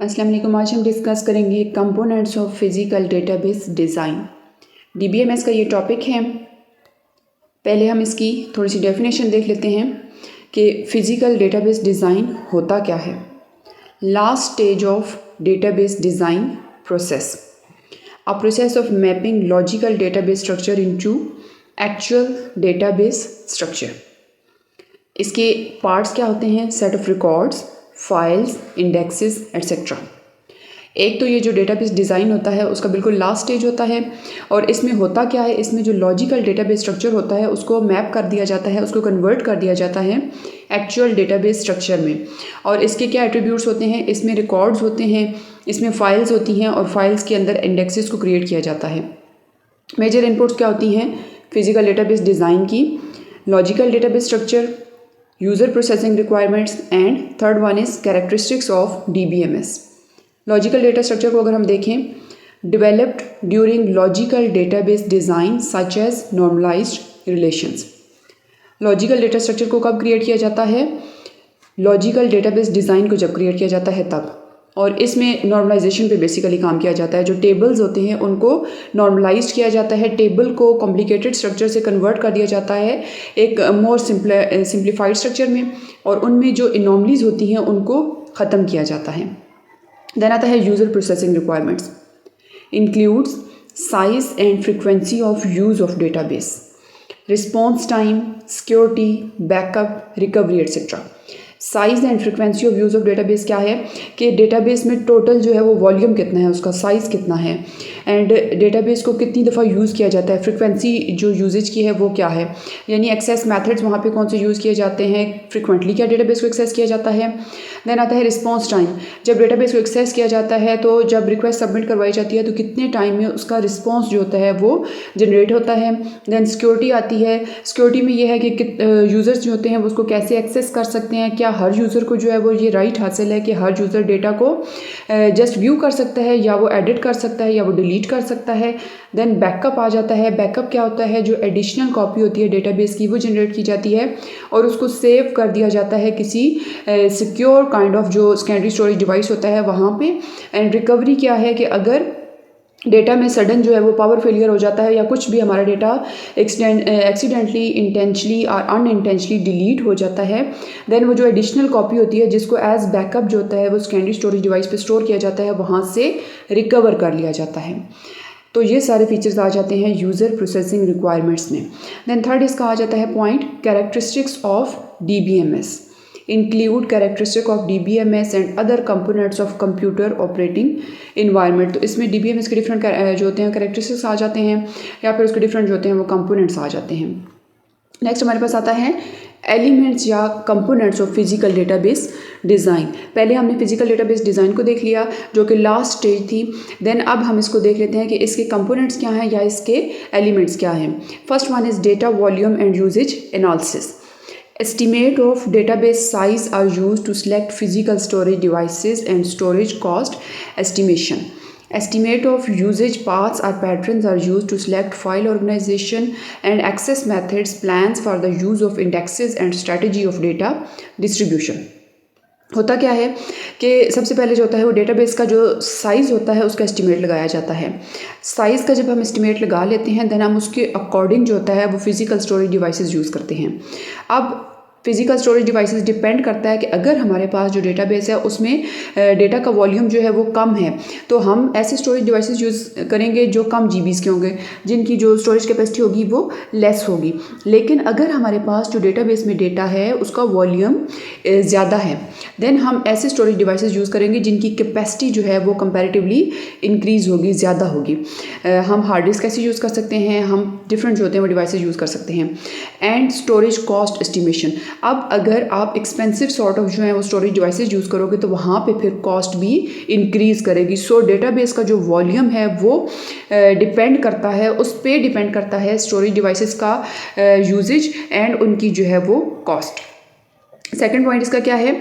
अस्सलाम वालेकुम। आज हम डिस्कस करेंगे components of physical database design. DBMS का ये टॉपिक है। पहले हम इसकी थोड़ी सी डेफिनेशन देख लेते हैं कि फ़िज़िकल डेटाबेस डिज़ाइन होता क्या है। Last stage of database design process, a process of mapping logical database structure into actual database structure. इसके पार्ट्स क्या होते हैं? Set of records, files, indexes etcetera. एक तो ये जो डेटाबेस डिज़ाइन होता है उसका बिल्कुल लास्ट स्टेज होता है और इसमें होता क्या है, इसमें जो लॉजिकल डेटाबेस स्ट्रक्चर होता है उसको मैप कर दिया जाता है, उसको कन्वर्ट कर दिया जाता है एक्चुअल डेटाबेस स्ट्रक्चर में। और इसके क्या एट्रीब्यूट्स होते हैं? इसमें रिकॉर्ड्स होते हैं, इसमें फाइल्स होती हैं और फाइल्स के अंदर इंडेक्सेस को क्रिएट किया जाता है। मेजर इनपुट्स क्या होती हैं फिज़िकल डेटाबेस डिज़ाइन की? Logical database structure, user processing requirements and third one is characteristics of DBMS. Logical data structure को अगर हम देखें, developed during logical database design such as normalized relations. Logical data structure को कब create किया जाता है? लॉजिकल डेटाबेस डिज़ाइन को जब क्रिएट किया जाता है तब। और इसमें नॉर्मलाइजेशन पे बेसिकली काम किया जाता है। जो टेबल्स होते हैं उनको नॉर्मलाइज किया जाता है, टेबल को कॉम्प्लिकेटेड स्ट्रक्चर से कन्वर्ट कर दिया जाता है एक मोर सिंप्लीफाइड स्ट्रक्चर में, और उनमें जो इनॉमलीज होती हैं उनको ख़त्म किया जाता है। देन आता है user processing requirements, includes size and frequency of use of database, response time, security, backup, recovery etcetera. Size and frequency of use of database क्या है कि डेटाबेस में टोटल जो है वो वॉल्यूम कितना है, उसका साइज़ कितना है, एंड डेटाबेस को कितनी दफ़ा यूज़ किया जाता है, फ्रिक्वेंसी जो यूजेज की है वो क्या है, यानी एक्सेस मेथड्स वहाँ पे कौन से यूज़ किए जाते हैं, फ्रिक्वेंटली क्या डेटाबेस को एक्सेस किया जाता है। देन आता है रिस्पॉन्स टाइम, जब डेटाबेस को एक्सेस किया जाता है तो जब रिक्वेस्ट सबमिट करवाई जाती है तो कितने टाइम में उसका रिस्पॉन्स जो होता है वो जनरेट होता है। देन सिक्योरिटी आती है, सिक्योरिटी में ये है कि यूज़र्स जो होते हैं वो उसको कैसे एक्सेस कर सकते हैं, क्या हर यूज़र को जो है वो ये राइट हासिल है कि हर यूज़र डेटा को जस्ट व्यू कर सकता है या वो एडिट कर सकता है या वो डिलीट कर सकता है। देन बैकअप आ जाता है। बैकअप क्या होता है? जो एडिशनल कॉपी होती है डेटाबेस की वो जनरेट की जाती है और उसको सेव कर दिया जाता है किसी सिक्योर काइंड ऑफ जो सेकेंडरी स्टोरेज डिवाइस होता है वहाँ पे। एंड रिकवरी क्या है कि अगर डेटा में सडन जो है वो पावर फेलियर हो जाता है या कुछ भी हमारा डेटा एक्सीडेंटली, इंटेंशनली और अनइंटेंशनली डिलीट हो जाता है, देन वो जो एडिशनल कॉपी होती है जिसको एज बैकअप जो होता है वो सेकेंडरी स्टोरेज डिवाइस पे स्टोर किया जाता है, वहाँ से रिकवर कर लिया जाता है। तो ये सारे फीचर्स आ जाते हैं यूज़र प्रोसेसिंग रिक्वायरमेंट्स में। देन थर्ड इसका आ जाता है point characteristics of DBMS, include characteristic of DBMS and other components of computer operating environment. तो इसमें डीबीएमएस के डिफरेंट जो होते हैं कैरेक्टरिस्टिक्स आ जाते हैं या फिर उसके डिफरेंट जो होते हैं वो कंपोनेंट्स आ जाते हैं। नेक्स्ट हमारे पास आता है एलिमेंट्स या components of physical database design. पहले हमने फिजिकल डेटाबेस डिज़ाइन को देख लिया जो कि लास्ट स्टेज थी। देन अब हम इसको देख लेते हैं कि इसके कंपोनेंट्स क्या हैं या इसके एलिमेंट्स क्या हैं। First one is data volume and usage analysis. Estimate of database size are used to select physical storage devices and storage cost estimation. Estimate of usage paths or patterns are used to select file organization and access methods, plans for the use of indexes and strategy of data distribution. होता क्या है कि सबसे पहले जो होता है वो डेटाबेस का जो साइज़ होता है उसका एस्टिमेट लगाया जाता है। साइज़ का जब हम एस्टिमेट लगा लेते हैं देन हम उसके अकॉर्डिंग जो होता है वो फिज़िकल स्टोरेज डिवाइसेस यूज़ करते हैं। अब फिज़िकल स्टोरेज डिवाइसेस डिपेंड करता है कि अगर हमारे पास जो डेटाबेस है उसमें डेटा का वॉल्यूम जो है वो कम है तो हम ऐसे स्टोरेज डिवाइसेस यूज़ करेंगे जो कम जीबीज़ के होंगे, जिनकी जो स्टोरेज कैपेसिटी होगी वो लेस होगी। लेकिन अगर हमारे पास जो डेटाबेस में डेटा है उसका वॉल्यूम ज़्यादा है देन हम ऐसे स्टोरेज डिवाइसेस यूज़ करेंगे जिनकी कैपेसिटी जो है वो कंपैरेटिवली इंक्रीज़ होगी, ज़्यादा होगी। हम हार्ड डिस्क कैसे यूज़ कर सकते हैं, हम डिफरेंट जो होते हैं वो डिवाइसेस यूज़ कर सकते हैं। एंड स्टोरेज कॉस्ट एस्टिमेशन, अब अगर आप एक्सपेंसिव सॉर्ट ऑफ जो है वो स्टोरेज डिवाइसेस यूज़ करोगे तो वहाँ पे फिर कॉस्ट भी इंक्रीज़ करेगी। सो डेटाबेस का जो वॉल्यूम है वो डिपेंड करता है, उस पर डिपेंड करता है स्टोरेज डिवाइसेस का यूजेज एंड उनकी जो है वो कॉस्ट। सेकंड पॉइंट इसका क्या है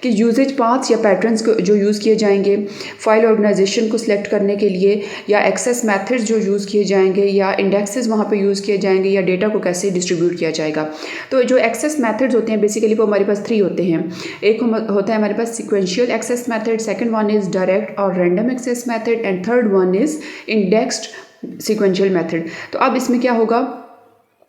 कि यूजेज पाथ्स या पैटर्न्स को जो यूज़ किए जाएंगे फाइल ऑर्गेनाइजेशन को सिलेक्ट करने के लिए, या एक्सेस मेथड्स जो यूज़ किए जाएंगे, या इंडेक्सेस वहाँ पे यूज़ किए जाएंगे, या डेटा को कैसे डिस्ट्रीब्यूट किया जाएगा। तो जो एक्सेस मेथड्स होते हैं बेसिकली वो हमारे पास 3 होते हैं। एक होता है हमारे पास sequential access method, second one is direct और random access method, and third one is indexed sequential method. तो अब इसमें क्या होगा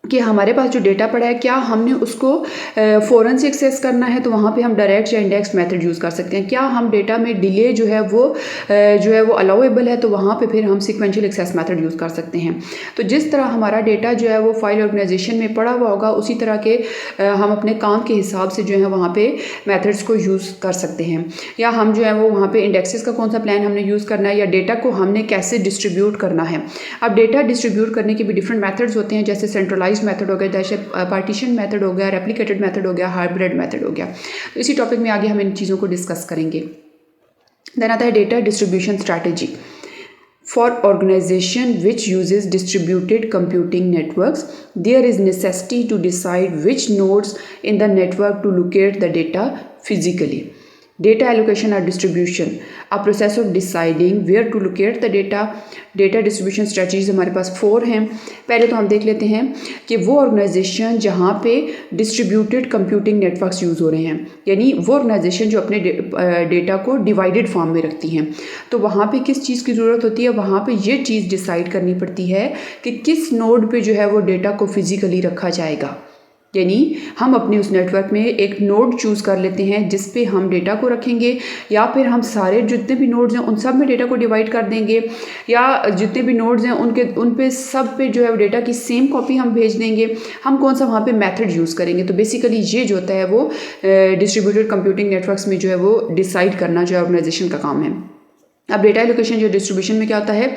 कि हमारे पास जो डेटा पड़ा है क्या हमने उसको फ़ौरन से एक्सेस करना है तो वहाँ पे हम डायरेक्ट या इंडेक्स मेथड यूज़ कर सकते हैं। क्या हम डेटा में डिले जो है वो अलाउेबल है तो वहाँ पे फिर हम सीक्वेंशियल एक्सेस मेथड यूज़ कर सकते हैं। तो जिस तरह हमारा डेटा जो है वो फाइल ऑर्गेनाइजेशन में पड़ा हुआ होगा उसी तरह के हम अपने काम के हिसाब से जो है वहाँ पे मेथड्स को यूज़ कर सकते हैं। या हम जो है वो वहाँ पे इंडेक्सेस का कौन सा प्लान हमने यूज़ करना है, या डेटा को हमने कैसे डिस्ट्रीब्यूट करना है। अब डेटा डिस्ट्रीब्यूट करने के भी डिफरेंट मेथड्स होते हैं, जैसे सेंट्रलाइज मेथड हो गया, जैसे पार्टीशन मेथड हो गया, रेप्लिकेटेड मेथड हो गया, हाइब्रिड मेथड हो गया। तो इसी टॉपिक में आगे हम इन चीज़ों को डिस्कस करेंगे। देन आता है data distribution strategy for organization which uses distributed computing networks, there is necessity to decide which nodes in the network to locate the data physically. Data allocation or distribution, a process of deciding where to locate the data. Data distribution strategies हमारे पास 4 हैं। पहले तो हम देख लेते हैं कि वो ऑर्गेनाइजेशन जहाँ पे डिस्ट्रीब्यूटेड कंप्यूटिंग नेटवर्क्स यूज़ हो रहे हैं, यानी वो ऑर्गेनाइजेशन जो अपने डेटा को डिवाइडेड फॉर्म में रखती हैं, तो वहाँ पे किस चीज़ की ज़रूरत होती है, वहाँ पे ये चीज़ डिसाइड करनी पड़ती है कि किस नोड पे जो है वो डेटा को फिजिकली रखा जाएगा। यानी हम अपने उस नेटवर्क में एक नोड चूज़ कर लेते हैं जिस पे हम डेटा को रखेंगे, या फिर हम सारे जितने भी नोड्स हैं उन सब में डेटा को डिवाइड कर देंगे, या जितने भी नोड्स हैं उन पे सब पे जो है डेटा की सेम कॉपी हम भेज देंगे। हम कौन सा वहाँ पे मेथड यूज़ करेंगे। तो बेसिकली ये जो होता है वो डिस्ट्रीब्यूटेड कंप्यूटिंग नेटवर्क्स में जो है वो डिसाइड करना जो है ऑर्गेनाइजेशन का काम है। अब डेटा एलोकेशन जो डिस्ट्रीब्यूशन में क्या होता है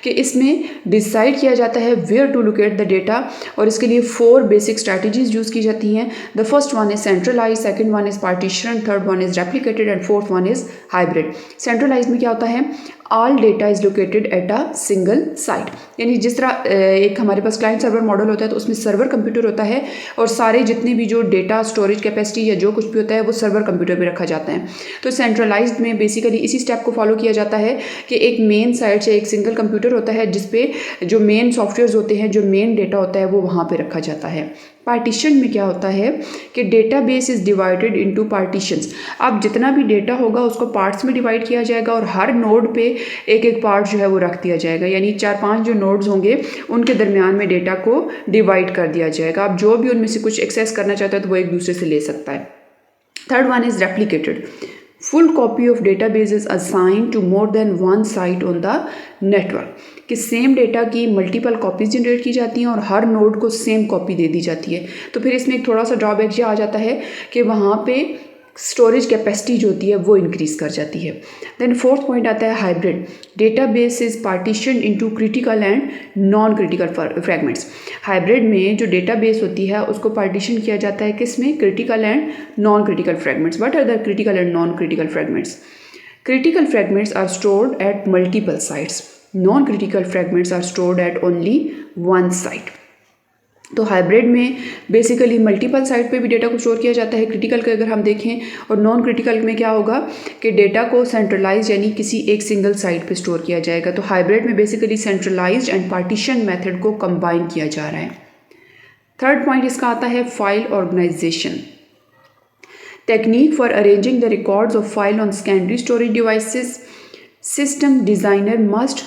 कि इसमें डिसाइड किया जाता है where to locate the data, और इसके लिए 4 बेसिक स्ट्रैटेजीज यूज़ की जाती हैं। The first one is centralize, second one is partition, third one is replicated, and fourth one is hybrid. Centralize में क्या होता है, all data is located at a single site, यानी जिस तरह एक हमारे पास क्लाइंट सर्वर मॉडल होता है तो उसमें सर्वर कंप्यूटर होता है और सारे जितने भी जो डेटा स्टोरेज कैपेसिटी या जो कुछ भी होता है वो सर्वर कंप्यूटर पे रखा जाता है। तो सेंट्रलाइज्ड में बेसिकली इसी स्टेप को फॉलो किया जाता है कि एक मेन साइट से एक सिंगल कंप्यूटर होता है जिसपे जो मेन सॉफ्टवेयर्स होते हैं, जो मेन डेटा होता है वो वहाँ पे रखा जाता है। पार्टीशन में क्या होता है कि database is divided into partitions. अब जितना भी डेटा होगा उसको पार्ट्स में डिवाइड किया जाएगा और हर नोड पे एक एक पार्ट जो है वो रख दिया जाएगा, यानी 4-5 जो नोड्स होंगे उनके दरमियान में डेटा को डिवाइड कर दिया जाएगा। अब जो भी उनमें से कुछ एक्सेस करना चाहता है तो वो एक दूसरे से ले सकता है। Third one is replicated, full copy of database is assigned to more than one site on the network, कि सेम डेटा की मल्टीपल कॉपीज जनरेट की जाती हैं और हर नोड को सेम कॉपी दे दी जाती है। तो फिर इसमें एक थोड़ा सा ड्रॉबैक ये आ जाता है कि वहाँ पे स्टोरेज कैपेसिटी जो होती है वो इंक्रीज़ कर जाती है। देन फोर्थ पॉइंट आता है hybrid, database is partition into critical and non critical fragments. Hybrid में जो डेटाबेस होती है उसको पार्टीशन किया जाता है किसमें, critical and non critical fragments. What are the critical and non critical fragments? Critical fragments are stored at multiple sites, non critical fragments are stored at only one site. तो hybrid में basically multiple site पे भी data को store किया जाता है। Critical के अगर हम देखें, और नॉन क्रिटिकल में क्या होगा कि डेटा को सेंट्रलाइज यानी किसी एक सिंगल साइट पे स्टोर किया जाएगा। तो हाइब्रिड में basically centralized and partition method को कंबाइन किया जा रहा है। थर्ड पॉइंट इसका आता है file organization, technique for arranging the records of file on secondary storage devices. System designer must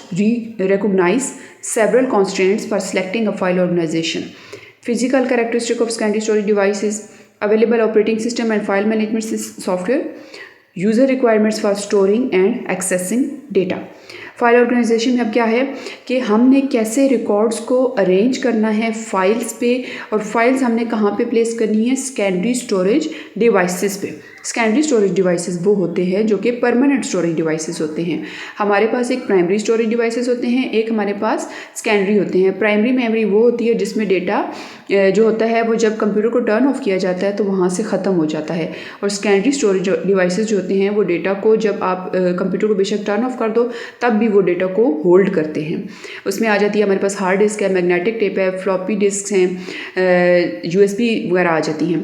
recognize several constraints for selecting a file organization. Physical characteristic of secondary storage devices, available operating system and file management software, user requirements for storing and accessing data. File organization में अब क्या है कि हमने कैसे records को arrange करना है फाइल्स पे, और फाइल्स हमने कहाँ पे प्लेस करनी है, सेकेंडरी स्टोरेज डिवाइसेस पे। सेकेंडरी स्टोरेज डिवाइसेस वो होते हैं जो कि परमानेंट स्टोरेज डिवाइसेस होते हैं। हमारे पास एक प्राइमरी स्टोरेज डिवाइसेस होते हैं, एक हमारे पास सेकेंडरी होते हैं। प्राइमरी मेमोरी वो होती है जिसमें डेटा जो होता है वो जब कंप्यूटर को टर्न ऑफ किया जाता है तो वहाँ से ख़त्म हो जाता है, और सेकेंडरी स्टोरेज डिवाइसेस जो होते हैं वो डेटा को जब आप कंप्यूटर को बेशक टर्न ऑफ कर दो तब भी वो डेटा को होल्ड करते हैं। उसमें आ जाती है हमारे पास हार्ड डिस्क है, मैग्नेटिक टेप है, फ्लॉपी डिस्क हैं, USB वगैरह आ जाती हैं।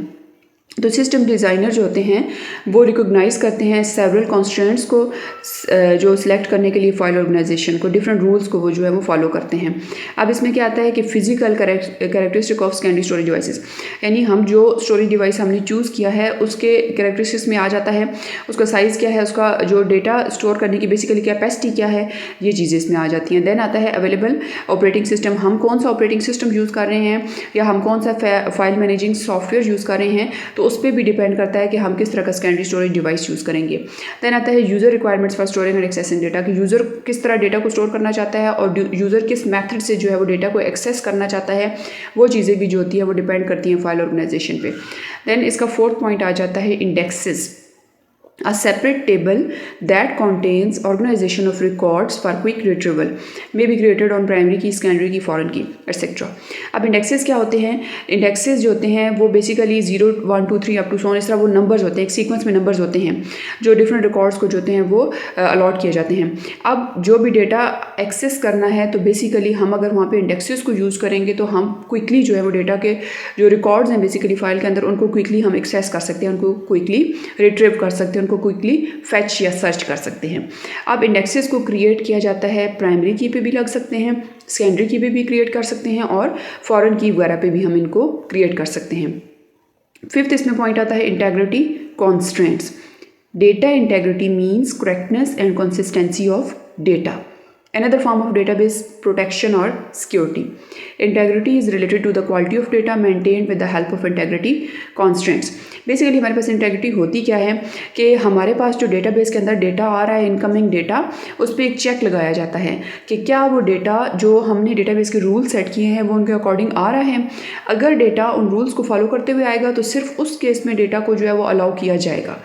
तो सिस्टम डिज़ाइनर जो होते हैं वो रिकॉग्नाइज़ करते हैं सेवरल कॉन्स्ट्रेंट्स को जो सिलेक्ट करने के लिए फाइल ऑर्गेनाइजेशन को, डिफरेंट रूल्स को वो जो है वो फॉलो करते हैं। अब इसमें क्या आता है कि physical characteristic of secondary storage devices, यानी हम जो स्टोरेज डिवाइस हमने चूज़ किया है उसके कैरेक्टरिस्टिक्स में आ जाता है, उसका साइज़ क्या है, उसका जो डेटा स्टोर करने की बेसिकली कैपेसिटी क्या है, ये चीज़ें इसमें आ जाती हैं। देन आता है अवेलेबल ऑपरेटिंग सिस्टम, हम कौन सा ऑपरेटिंग सिस्टम यूज़ कर रहे हैं या हम कौन सा फाइल मैनेजिंग सॉफ्टवेयर यूज़ कर रहे हैं, तो उस पर भी डिपेंड करता है कि हम किस तरह का सेकेंडरी स्टोरेज डिवाइस यूज़ करेंगे। देन आता है user requirements for storing and accessing data, कि यूज़र किस तरह डेटा को स्टोर करना चाहता है और यूज़र किस मेथड से जो है वो डेटा को एक्सेस करना चाहता है, वो चीज़ें भी जो होती है वो डिपेंड करती हैं फाइल ऑर्गेनाइजेशन पे। देन इसका फोर्थ पॉइंट आ जाता है indexes, a separate table that contains organization of records for quick retrieval may be created on primary key, secondary key, foreign key, etc. अब इंडेक्सेस क्या होते हैं? इंडेक्सेस जो होते हैं वो बेसिकली 0 1 2 3 अप टू 100 इस तरह वो नंबर्स होते हैं, एक सीक्वेंस में नंबर्स होते हैं जो डिफरेंट रिकॉर्ड्स को जो होते हैं वो अलॉट किए जाते हैं। अब जो भी डेटा एक्सेस करना है तो बेसिकली हम अगर वहाँ पे इंडेक्सेस को यूज़ करेंगे तो हम क्विकली जो है वो डेटा के जो रिकॉर्ड्स हैं बेसिकली फाइल के अंदर उनको क्विकली हम एक्सेस कर सकते हैं, उनको क्विकली रिट्रीव कर सकते हैं, को क्विकली फैच या सर्च कर सकते हैं। अब इंडेक्सेस को क्रिएट किया जाता है प्राइमरी की पे भी लग सकते हैं, सेकेंडरी की पे भी क्रिएट कर सकते हैं और फॉरेन की वगैरह पे भी हम इनको क्रिएट कर सकते हैं। फिफ्थ इसमें पॉइंट आता है integrity constraints. Data integrity means correctness and consistency of data, another form of database protection or security. Integrity is related to the quality of data maintained with the help of integrity constraints. Basically हमारे पास integrity होती क्या है कि हमारे पास जो database के अंदर data आ रहा है, इनकमिंग डेटा, उस पर एक चेक लगाया जाता है कि क्या वो डेटा जो हमने डेटाबेस के रूल सेट किए हैं वो उनके अकॉर्डिंग आ रहा है। अगर डेटा उन रूल्स को फॉलो करते हुए आएगा तो सिर्फ उस केस में डेटा को जो है वो अलाउ किया जाएगा,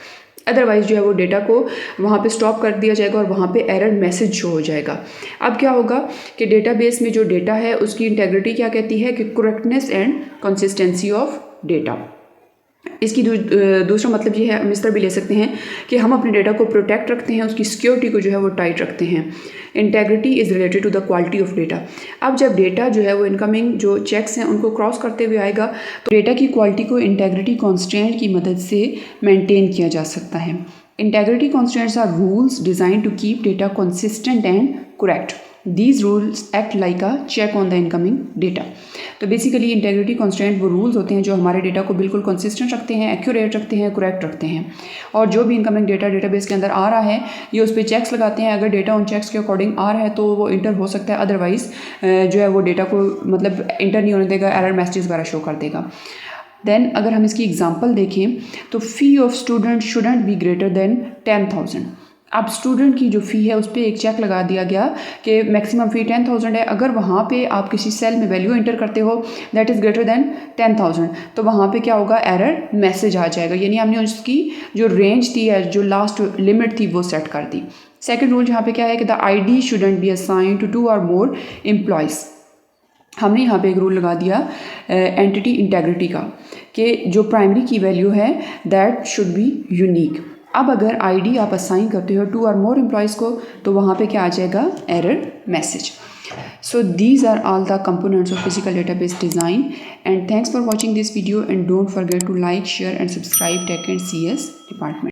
अदरवाइज जो है वो डेटा को वहाँ पे स्टॉप कर दिया जाएगा और वहाँ पे एरर मैसेज शो हो जाएगा। अब क्या होगा कि डेटाबेस में जो डेटा है उसकी इंटेग्रिटी क्या कहती है कि correctness and consistency of data. इसकी दूसरा मतलब ये है, हम इस तरह भी ले सकते हैं कि हम अपने डेटा को प्रोटेक्ट रखते हैं, उसकी सिक्योरिटी को जो है वो टाइट रखते हैं। Integrity is related to the quality of data. अब जब डेटा जो है वो इनकमिंग जो चेक्स हैं उनको क्रॉस करते हुए आएगा तो डेटा की क्वालिटी को इंटेग्रिटी कॉन्स्ट्रेंट की मदद से मेंटेन किया जा सकता है। Integrity constraints are rules design to keep data consistent and correct. These rules act like a check on the incoming data. तो बेसिकली इंटेग्रिटी कॉन्स्टेंट वो रूल्स होते हैं जो हमारे डेटा को बिल्कुल कंसिस्टेंट रखते हैं, एक्यूरेट रखते हैं, करेक्ट रखते हैं, और जो भी इनकमिंग डेटा डेटाबेस के अंदर आ रहा है ये उस पर चेक्स लगाते हैं। अगर डेटा उन चेक्स के अकॉर्डिंग आ रहा है तो वो इंटर हो सकता है, अदरवाइज जो है वो डेटा को मतलब इंटर नहीं होने देगा, एरर मैसेज वगैरह शो कर देगा। देन अगर हम इसकी एग्जांपल देखें तो फ़ी of student shouldn't be greater than 10,000। अब स्टूडेंट की जो फ़ी है उस पर एक चेक लगा दिया गया कि मैक्सिमम फ़ी 10,000 है। अगर वहाँ पे आप किसी सेल में वैल्यू एंटर करते हो दैट इज़ ग्रेटर देन 10,000 तो वहाँ पे क्या होगा, एरर मैसेज आ जाएगा, यानी हमने उसकी जो रेंज थी है, जो लास्ट लिमिट थी वो सेट कर दी। सेकेंड रूल यहाँ पे क्या है कि the ID shouldn't be assigned to 2 or more employees. हमने यहाँ पे एक रूल लगा दिया एंटिटी इंटेग्रिटी का कि जो प्राइमरी की वैल्यू है दैट शुड बी यूनिक। अब अगर ID आप असाइन करते हो 2 or more एम्प्लॉयज़ को तो वहाँ पे क्या आ जाएगा, error message. So these are all the components of physical database design, and thanks for watching this video, and don't forget to like, share and subscribe Tech and CS department.